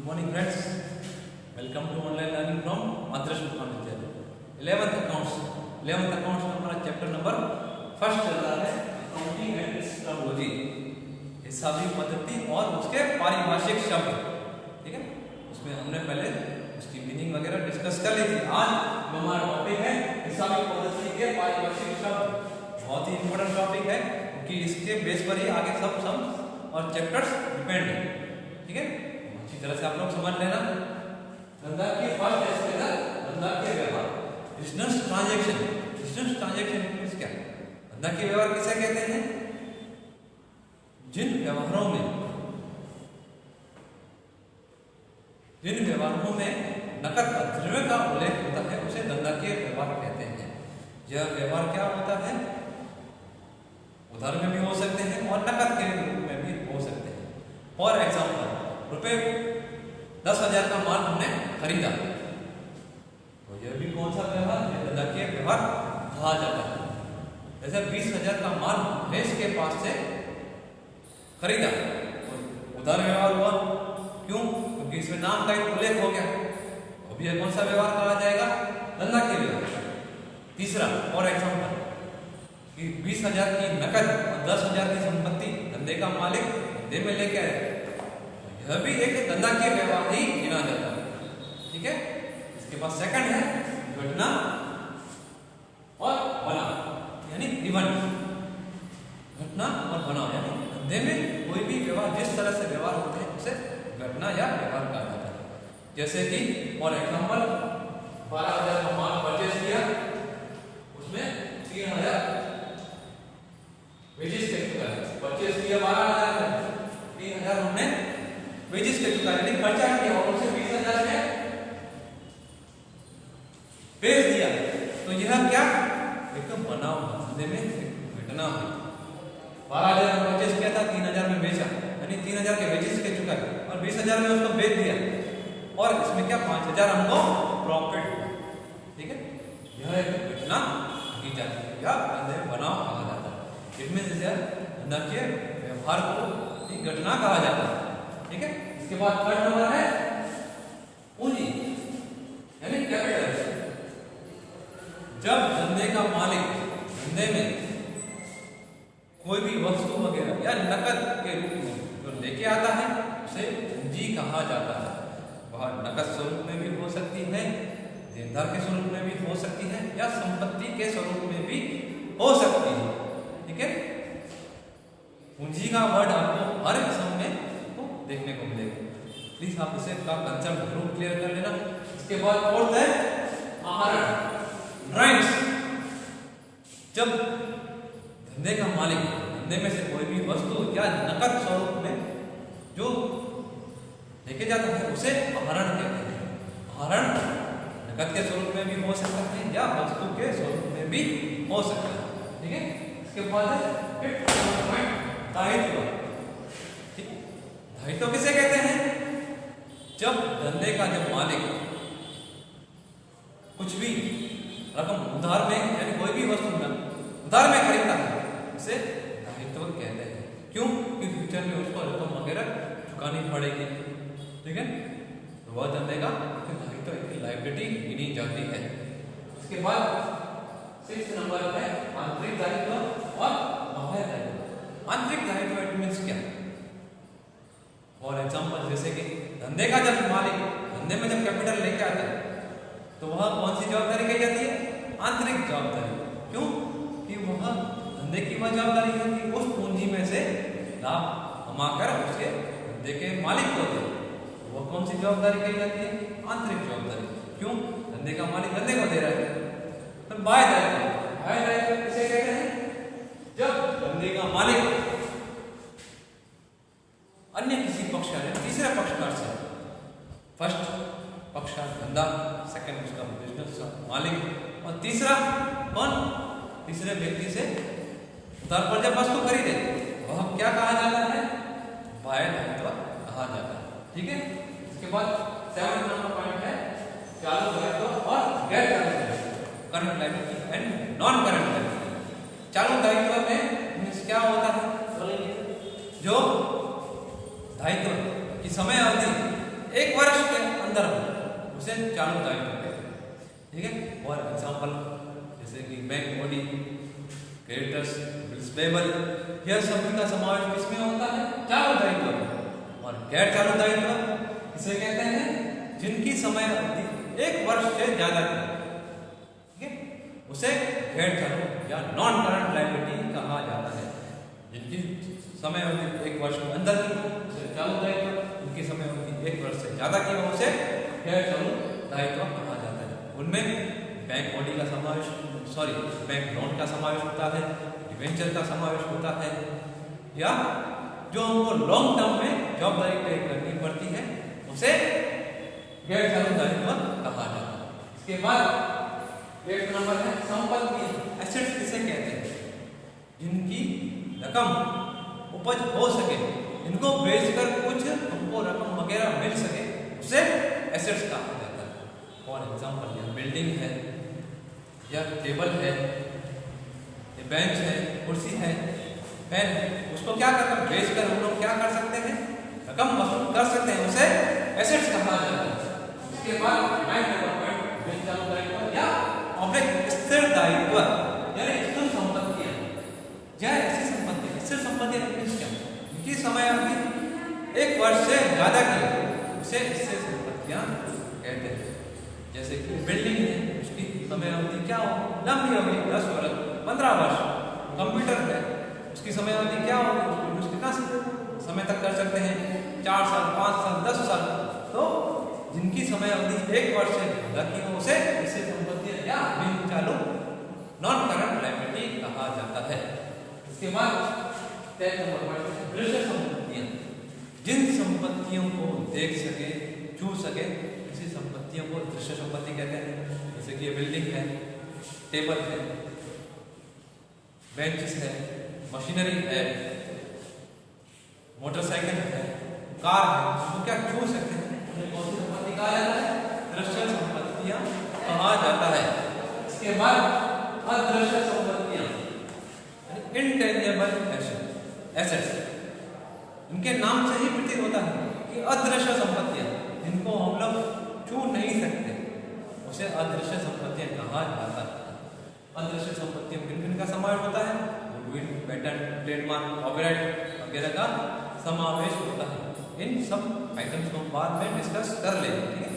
morning friends, welcome to online learning from Madras Mukhan Vidyalaya. 11th accounts हमारा chapter number first चल रहा है accounting and terminology, हिसाबी पद्धति और उसके पारिभाषिक शब्द। ठीक है, उसमें हमने पहले उसकी मीनिंग वगैरह डिस्कस कर ली थी। आज हमारा टॉपिक है हिसाबी पद्धति के पारिभाषिक शब्द। बहुत ही इंपॉर्टेंट टॉपिक है क्योंकि इसके बेस पर ही आगे सब और चैप्टर्स डिपेंड है। ठीक है, अच्छी तरह से आप लोग समझ लेना। धंधाकीय फर्स्ट है इसके अंदर धंधाकीय व्यवहार, business transaction. Business transaction means क्या? धंधाकीय व्यवहार किसे कहते हैं? जिन व्यवहारों में नकद द्रव्य का उल्लेख होता है उसे धंधाकीय व्यवहार कहते हैं। यह व्यवहार क्या होता है? उधार में भी हो सकते हैं और नकद के रूप में भी हो सकते हैं। फॉर एग्जाम्पल, रुपए 10,000 का माल हमने खरीदा, तो यह भी कौन सा व्यवहार? धंधाकीय व्यवहार कहा जाता है। जैसे 20,000 का माल महेश के पास से खरीदा, तो उधार व्यवहार हुआ। क्यों? क्योंकि इसमें नाम का एक उल्लेख हो गया। अभी यह कौन सा व्यवहार कहा जाएगा? धंधाकीय व्यवहार। तीसरा, फॉर एग्जाम्पल कि 20,000 की नकद और 10,000 की संपत्ति धंधे का मालिक धंधे में लेके आए, यह भी एक धंधाकीय व्यवहार ही गिना जाता है। ठीक है, इसके बाद सेकंड है घटना और बनाव, यानी इवेंट। घटना और बनाव यानी धंधे में कोई भी व्यवहार, जिस तरह से व्यवहार होते हैं उसे घटना या व्यवहार कहा जाता है। जैसे कि फॉर एग्जाम्पल 12,000 का माल परचेज किया, उसमें 3,000 वेजेस के चुका है। परचेज किया 12,000 में, 3,000 हमने वेजेस के चुका यानी खर्चा किया और उसे 20,000 में बेच दिया। तो यह क्या? एक बनाव, धंधे में घटना हुई। 12,000 में परचेज किया था, 3,000 में बेचा, यानी 3,000 के वेजेस के चुका है और 20,000 में उसको बेच दिया और इसमें क्या 5,000 हमको प्रॉफिट। ठीक है, यह एक घटना की जाती है या धंधे बनाव कहा जाता है। इसमें धंधाकीय व्यवहार को एक घटना कहा जाता है। ठीक है, इसके बाद थर्ड नंबर है पूंजी यानी कैपिटल। जब धंधे का मालिक धंधे में कोई भी वस्तु वगैरह या नकद के रूप में जो लेके आता है उसे पूंजी कहा जाता है। वह नकद स्वरूप में भी हो सकती है, देनदार के स्वरूप में भी हो सकती है या संपत्ति के स्वरूप में भी हो सकती है। ठीक है, पूंजी का वर्ड आपको हर एग्जाम में देखने को मिलेगा। प्लीज आप इसे का कंसेप्ट जरूर क्लियर कर लेना। इसके बाद फोर्थ है आहरण, राइट्स। जब धंधे का मालिक धंधे में से कोई भी वस्तु या नकद स्वरूप में जो लेके जाता है उसे आहरण कहते हैं। आहरण नकद के स्वरूप में भी हो सकता है या वस्तु के स्वरूप में भी हो सकता है। ठीक है, इसके बाद है दायित्व। दायित्व किसे कहते हैं? जब धंधे का जब मालिक कुछ भी रकम उधार में यानी कोई भी वस्तु उधार में खरीदता है उसे दायित्व कहते हैं। क्यों? क्योंकि फ्यूचर में उसको रकम वगैरह चुकानी पड़ेगी। ठीक है, तो वह धंधे का दायित्व एक लायबिलिटी गिनी जाती है। उसके बाद 6 नंबर है आंतरिक दायित्व और बाह्य दायित्व। आंतरिक दायित्व इट मींस क्या? फॉर एग्जाम्पल जैसे कि धंधे का जब मालिक धंधे में जब कैपिटल लेके आता है तो वह कौन सी जवाबदारी कही जाती है? आंतरिक जवाबदारी। क्यों? कि वह धंधे की वह जवाबदारी है कि उस पूंजी में से लाभ कमाकर उसके धंधे के मालिक को दे। वह कौन सी जवाबदारी कही जाती है? आंतरिक जवाबदारी। क्यों? धंधे का मालिक धंधे को दे रहा है। तो बाह्य दायित्व, बाह्य दायित्व किसे कहते हैं? जब धंधे का मालिक अन्य किसी पक्षकार या तीसरे पक्षकार से, फर्स्ट पक्षकार धंधा, सेकंड उसका बिजनेस मालिक और तीसरा कौन? तीसरे व्यक्ति से उधार पर जब वस्तु खरीदे वह क्या कहा जाता है? बाह्य दायित्व कहा जाता है। ठीक है, इसके बाद 7 नंबर पॉइंट है चालू दायित्व और गैर चालू दायित्व, current liability and non current liability. चालू दायित्व में क्या होता है? जो दायित्व की समय अवधि 1 वर्ष के अंदर उसे चालू दायित्व कहते हैं, ठीक है। और एग्जाम्पल जैसे कि bank body, creditors, bills payable, यह सभी का समावेश किसमें होता है? चालू दायित्व में। और गैर चालू दायित्व किसे कहते हैं? जिनकी समय अवधि 1 वर्ष से ज्यादा की, ठीक है, उसे गैर चालू या नॉन करंट लायबिलिटी कहा जाता है। जिनकी समय अवधि 1 वर्ष के अंदर की उसे चालू दायित्व, उनकी समय अवधि 1 वर्ष से ज्यादा की उसे गैर चालू दायित्व कहा जाता है। उनमें बैंक बॉडी का समावेश, बैंक लोन का समावेश होता है, डिवेंचर का समावेश होता है, या जो हमको लॉन्ग टर्म में जवाबदारी पे करनी पड़ती है उसे गैर चालू दायित्व कहा जाता है। इसके बाद 1 नंबर है संपत्ति, एसेट्स किसे कहते हैं? जिनकी रकम उपज हो सके, इनको बेचकर कुछ हमको रकम वगैरह मिल सके, उसे एसेट्स कहा जाता है। फॉर एग्जाम्पल यह बिल्डिंग है, या टेबल है, ये बेंच है, कुर्सी है, पेन है, उसको क्या करना, बेचकर हम लोग क्या कर सकते हैं? रकम वसूल कर सकते हैं, उसे एसेट्स कहा जाता है। इसके बाद 9 नंबर पॉइंट बैंक चालू दायित्व या ऑब्जेक्ट स्थिर दायित्व, यानी स्थिर संपत्तियां, या ऐसी संपत्ति, स्थिर संपत्तियां मींस क्या? इनकी समय अवधि 1 वर्ष से ज्यादा की, उसे स्थिर संपत्तियां कहते हैं। जैसे कि बिल्डिंग है, उसकी समय अवधि क्या हो? लंबी होगी, 10 वर्ष, 15 वर्ष। कंप्यूटर है, उसकी समय अवधि क्या होगी? उसको यूज कितना समय तक कर सकते हैं? 4 साल, 5 साल, 10 साल। तो जिनकी समय अवधि 1 वर्ष से ज्यादा की हो, उसे स्थिर संपत्तियां या बिन चालू नॉन करंट लायबिलिटी कहा जाता है। इसके बाद 10 नंबर पॉइंट दृश्य संपत्तियां, जिन संपत्तियों को देख सके, छू सके, ऐसी संपत्तियों को दृश्य संपत्ति कहते हैं। जैसे कि ये बिल्डिंग है, टेबल है, बेंचेस है, मशीनरी है, मोटरसाइकिल है, कार है, उसको क्या छू सकते हैं? उन्हें कौन सी संपत्ति कहा जाता है? दृश्य संपत्तियां कहा जाता है। इसके बाद अदृश्य संपत्तियां, इंटेंजिबल एसेट्स, इनके नाम से ही प्रतीत होता है कि अदृश्य संपत्तियां, जिनको हम लोग छू नहीं सकते, उसे अदृश्य संपत्तियां कहा जाता है। अदृश्य संपत्तियों किन किन का समावेश होता है? गुडविल, पेटेंट, ट्रेडमार्क, कॉपीराइट वगैरह का समावेश होता है। इन सब आइटम्स को बाद में डिस्कस कर लेंगे, ठीक है।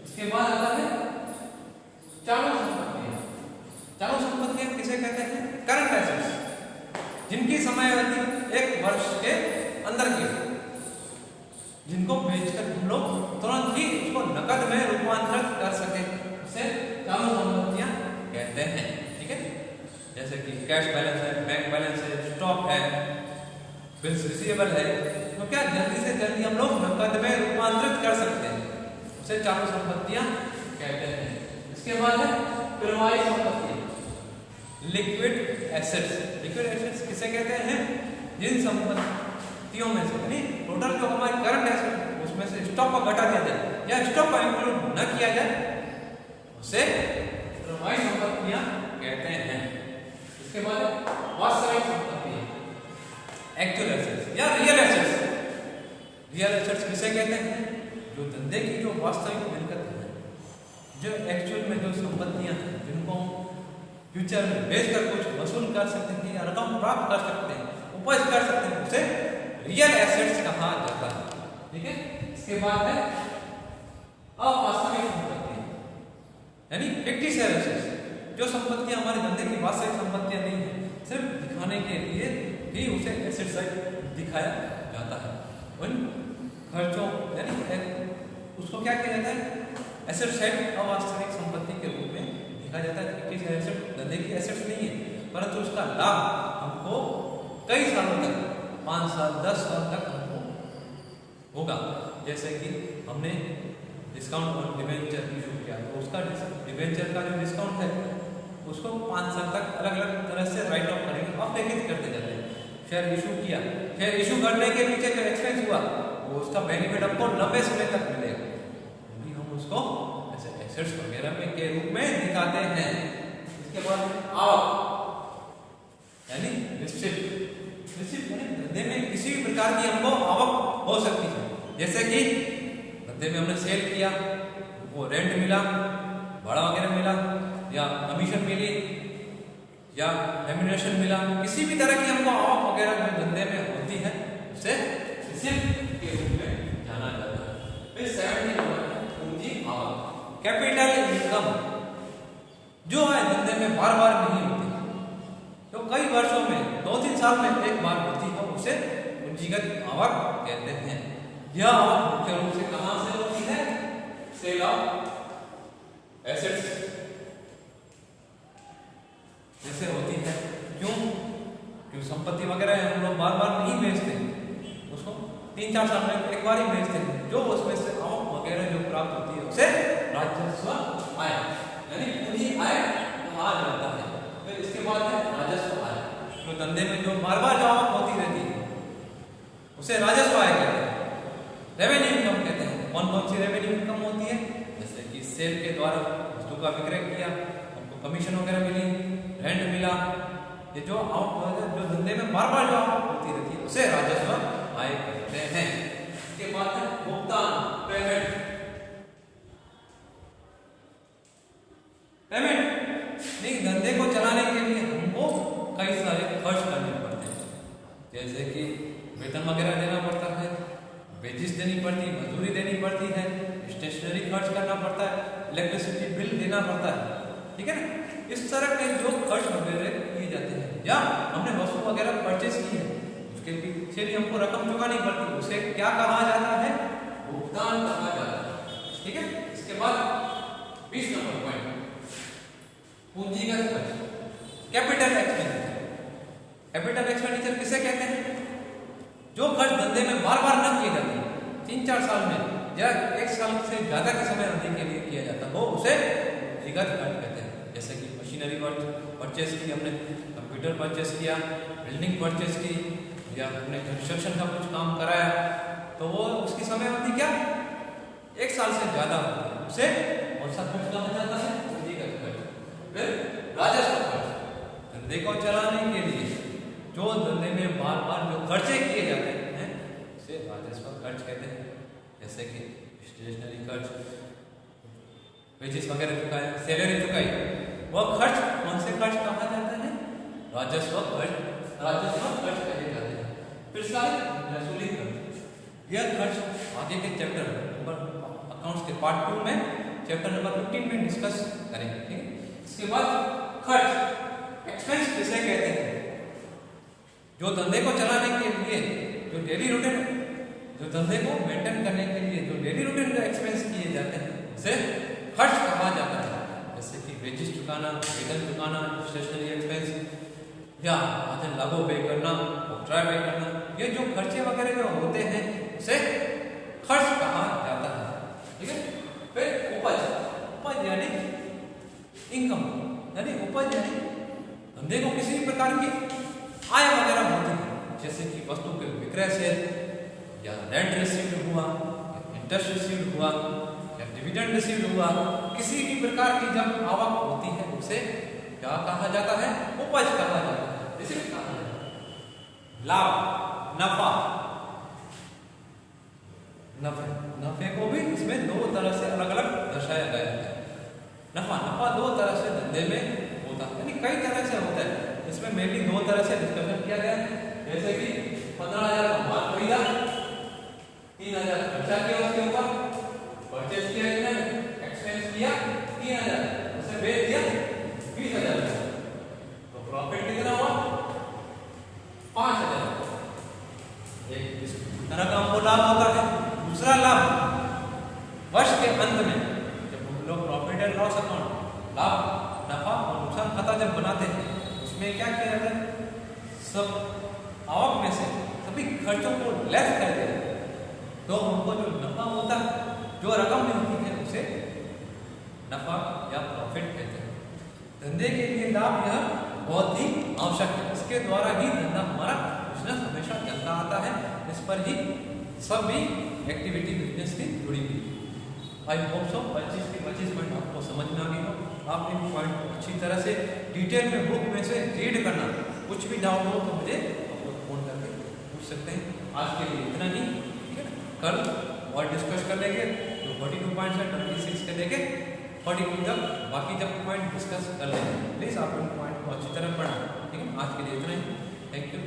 इसके बाद आता है चालू संपत्तियां। चालू संपत्तियां किसे कहते हैं? करंट एसेट्स, जिनकी समय अवधि 1 वर्ष के अंदर की, जिनको बेचकर हम लोग तुरंत ही उसको नकद में रूपांतरित कर सके, उसे चालू संपत्तियां कहते हैं, ठीक है। जैसे कि कैश बैलेंस है, बैंक बैलेंस है, स्टॉक है, बिल्स रिसीवेबल है, तो क्या जल्दी से जल्दी हम लोग नकद में रूपांतरित कर सकते हैं, उसे चालू संपत्तियां कहते हैं। इसके बाद है प्रवाही संपत्तियां, लिक्विड एसेट्स। लिक्विड एसेट्स किसे कहते हैं? जिन संपत्तियों में से, यानी टोटल जो हमारे करंट एसेट, उसमें से स्टॉक को घटा दिया जाए या स्टॉक को इंक्लूड न किया जाए, उसे प्रवाही संपत्तियां कहते हैं। इसके बाद वास्तविक संपत्तियां, एक्चुअल एसेट्स या रियल एसेट्स। रियल एसेट्स किसे कहते हैं? जो धंधे की जो वास्तविक मिलकत है, जो एक्चुअल में जो संपत्तियां हैं, जिनको फ्यूचर में बेचकर कुछ वसूल कर सकते हैं या रकम प्राप्त कर सकते हैं, उपज कर सकते हैं, उसे रियल एसेट्स कहा जाता है, ठीक है। इसके बाद है अवास्तविक संपत्तियां, यानी फिक्टिशियस एसेट्स, जो संपत्तियां हमारे धंधे की वास्तविक संपत्तियां नहीं है, सिर्फ दिखाने के लिए ही उसे एसेट साइड दिखाया जाता है। उन खर्चों, यानी उसको क्या किया जाता है? एसेट साइड अवास्तविक संपत्ति के रूप में दिखाया जाता है। फिक्टिशियस एसेट धंधे की एसेट्स नहीं है, परंतु उसका लाभ हमको कई सालों तक, 5 साल, 10 साल तक हमको होगा। जैसे कि हमने डिस्काउंट ऑन डिवेंचर इशू किया, तो उसका डिवेंचर का जो डिस्काउंट है, उसको 5 साल तक अलग अलग तरह से राइट ऑफ करेंगे, अपेक्षित करते जाते हैं। शेयर इशू किया, शेयर इशू करने के पीछे जो एक्सपेंस हुआ, वो उसका बेनिफिट हमको लंबे समय तक मिलेगा, क्योंकि हम उसको ऐसे एसेट्स वगैरह में के रूप में दिखाते हैं। इसके बाद आवक, यानी निश्चित धंधे में किसी भी प्रकार की हमको आवक हो सकती है। जैसे कि धंधे में हमने सेल किया, वो रेंट मिला, भाड़ा वगैरह मिला, या कमीशन मिली, या रेम्यूनरेशन मिला, किसी भी तरह की हमको आवक वगैरह जो धंधे में होती है उसे रिसिप्ट के रूप में जाना जाता है। फिर 17 नंबर है पूंजी आवक। कैपिटल इनकम जो है धंधे में बार बार नहीं होती, जो कई वर्षों में 2-3 साल में एक बार होती है, उसे पूंजीगत आवक कहते हैं। यह आवक मुख्य रूप से कहां से होती है? सेल ऑफ एसेट्स जैसे होती है। क्यों संपत्ति वगैरह हम लोग बार बार नहीं बेचते, उसको 3-4 साल में एक बार ही बेचते हैं। जो उसमें से आवक वगैरह जो प्राप्त होती है उसे राजस्व आय यानी पूंजी आय कहा जाता है। फिर इसके बाद है राजस्व आय। तो धंधे में जो बार बार जो आवक होती रहती है उसे राजस्व आय कहते हैं, रेवेन्यू इनकम कहते हैं। कौन कौन सी रेवेन्यू इनकम होती है? जैसे कि सेल के द्वारा वस्तु का विक्रय किया, हमको कमीशन वगैरह मिली, रेंट मिला, ये जो आवक जो धंधे में बार बार जो आवक होती रहती है उसे राजस्व आय कहते हैं। इसके बाद है भुगतान, पेमेंट। नहीं, धंधे को चलाने के लिए हमको कई सारे खर्च करने पड़ते हैं, जैसे कि वेतन वगैरह देना पड़ता है, वेजिस देनी पड़ती है, मजदूरी देनी पड़ती है, स्टेशनरी खर्च करना पड़ता है, इलेक्ट्रिसिटी बिल देना पड़ता है, ठीक है ना। इस तरह के जो खर्च वगैरह किए जाते हैं, या हमने वस्तु वगैरह परचेज की है उसके पीछे भी हमको रकम चुकानी पड़ती है, उसे क्या कहा जाता है? भुगतान कहा जाता है, ठीक है। इसके बाद 20 नंबर पॉइंट पूंजीगत खर्च, कैपिटल एक्सपेंडिचर। कैपिटल एक्सपेंडिचर किसे कहते हैं? जो खर्च धंधे में बार बार न किए जाते, 3-4 साल में या 1 साल से ज्यादा के समय अवधि के लिए किया जाता हो उसे पूंजीगत खर्च कहते हैं। जैसे कि मशीनरी परचेस की, हमने कंप्यूटर परचेस किया, बिल्डिंग परचेस की, या हमने कंस्ट्रक्शन का कुछ काम कराया, तो वो उसकी समय अवधि क्या 1 साल से ज्यादा होती है, उसे कौन सा खर्च कहा जाता है? पूंजीगत खर्च। फिर राजस्व खर्च, धंधे को चलाने के लिए जो धंधे में बार बार जो खर्चे किए जाते हैं उसे राजस्व खर्च कहते हैं। जैसे कि स्टेशनरी खर्च, वेजेस वगैरह चुकाए, सैलरी चुकाई, वह खर्च कौन से खर्च कहा जाता है? राजस्व खर्च, राजस्व खर्च कहे जाते हैं। फिर सारे वसूली खर्च, यह खर्च आगे के चैप्टर नंबर अकाउंट्स के पार्ट 2 में चैप्टर नंबर 15 में डिस्कस करेंगे, ठीक है। इसके बाद खर्च, एक्सपेंस किसे कहते हैं? जो धंधे को चलाने के लिए जो डेली रूटीन, जो धंधे को मेंटेन करने के लिए जो डेली रूटीन जो एक्सपेंस किए जाते हैं उसे खर्च कहा जाता है। जैसे कि वेजेस चुकाना, वेतन चुकाना, स्टेशनरी एक्सपेंस, या आधे लागू पे करना, ट्राई पे करना, ये जो खर्चे वगैरह जो होते हैं उसे खर्च कहा जाता है, ठीक है। फिर उपज, उपज यानी इनकम, यानी उपज यानी धंधे को किसी भी प्रकार की आय वगैरह होती है, जैसे कि वस्तु के विक्रय से, या रेंट रिसीव्ड हुआ, इंटरेस्ट रिसीव्ड हुआ, या डिविडेंड रिसीव्ड हुआ, किसी भी प्रकार की जब आवक होती है उसे क्या कहा जाता है? उपज कहा जाता है, रिसीव्ड कहा जाता है। लाभ, नफा, नफे को भी इसमें 2 तरह से अलग अलग दर्शाया गया है। नफा 2 तरह से धंधे में होता है, यानी कई तरह से होता है। इसमें मेनली 2 तरह से डिस्कशन किया गया है, जैसे कि 15,000 का माल खरीदा, 3,000 खर्चा किया उसके ऊपर, परचेज किया, एक्सपेंस किया 3,000, उसे बेच दिया 20,000, तो प्रॉफिट कितना हुआ? 5,000। एक इस तरह का हमको लाभ होता है। दूसरा लाभ वर्ष के अंत में जब हम लोग प्रॉफिट एंड लॉस अकाउंट, लाभ, नफा और नुकसान खाता जब बनाते हैं उसमें क्या किया जाता है? सब आवक में से सभी खर्चों को लेस कर देते हैं, तो हमको जो नफा होता है, जो रकम मिलती है उसे नफा या प्रॉफिट कहते हैं। धंधे के लिए लाभ यह बहुत ही आवश्यक है, इसके द्वारा ही धंधा हमारा बिजनेस हमेशा चलता आता है, इस पर ही सब भी एक्टिविटी बिजनेस की जुड़ी हुई है। आई होप सो 25 के 25 पॉइंट आपको समझ में आ गई हो। आप इन पॉइंट को अच्छी तरह से डिटेल में बुक में से रीड करना, कुछ भी डाउट हो तो मुझे फोन करके पूछ सकते हैं। आज के लिए इतना ही, ठीक है। कल और डिस्कस कर लेंगे। जो 42 पॉइंट्स हैं 26 के लेके 42 तक बाकी जब पॉइंट डिस्कस कर लेंगे। प्लीज़ आप उन पॉइंट को अच्छी तरह पढ़ा। ठीक है, आज के लिए इतना ही। Thank you.